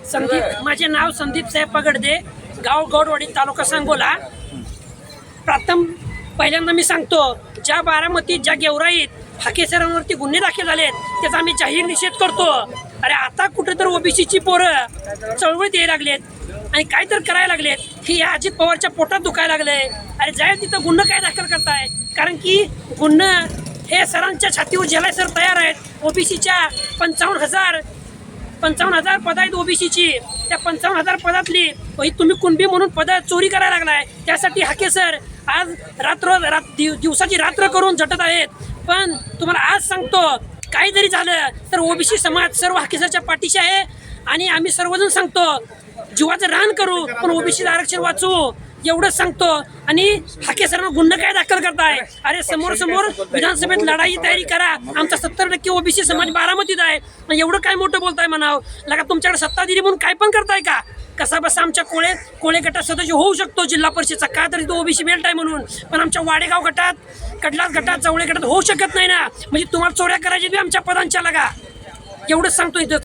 संदीप, माझे नाव संदीप साहेब पगडदे, गाव गौडवाडी, तालुका सांगोला. पहिल्यांदा मी सांगतो, ज्या बारामतीत ज्या गेवराईत हाके सरांवरती गुन्हे दाखल झालेत त्याचा आम्ही जाहीर निषेध करतो. अरे आता कुठेतरी ओबीसीची पोरं चळवळीत यायला लागलेत आणि काय तर करायला लागलेत की या अजित पवारच्या पोटात दुखायला लागलंय. अरे जाईल तिथं गुन्हा काय दाखल करताय, कारण की गुन्हा हे सरांच्या छातीवर झेलाय सर तयार आहेत. ओबीसीच्या 55,000 पद आहेत ओबीसीची. त्या 55,000 पदातली तुम्ही कुणबी म्हणून पद चोरी करायला लागलाय. त्यासाठी हाके सर आज दिवसाची रात्र करून झटत आहेत. पण तुम्हाला आज सांगतो, काही जरी झालं तर ओबीसी समाज सर्व हाके सरच्या पाठीशी आहे आणि आम्ही सर्वजण सांगतो जीवाचं रान करू पण ओबीसीचं आरक्षण वाचवू, एवढंच सांगतो. आणि हाके सरांना गुन्हा काय दाखल करताय? अरे समोर विधानसभेत लढाई तयारी करा. आमचा 70% ओबीसी समाज बारामतीत आहे. एवढं काय मोठं बोलताय म्हणावं लगा? तुमच्याकडे सत्ताधारी म्हणून काय पण करताय का? कसा बसा आमच्या कोळे गटात सदस्य होऊ शकतो जिल्हा परिषदचा, का तरी तो ओबीसी बेल्ट आहे म्हणून. पण आमच्या वाडेगाव गटात, कडलास गटात, चवळे गटात होऊ शकत नाही ना. म्हणजे तुम्हाला चोऱ्या करायची आमच्या पदांच्या लगा. एवढंच सांगतो इथं.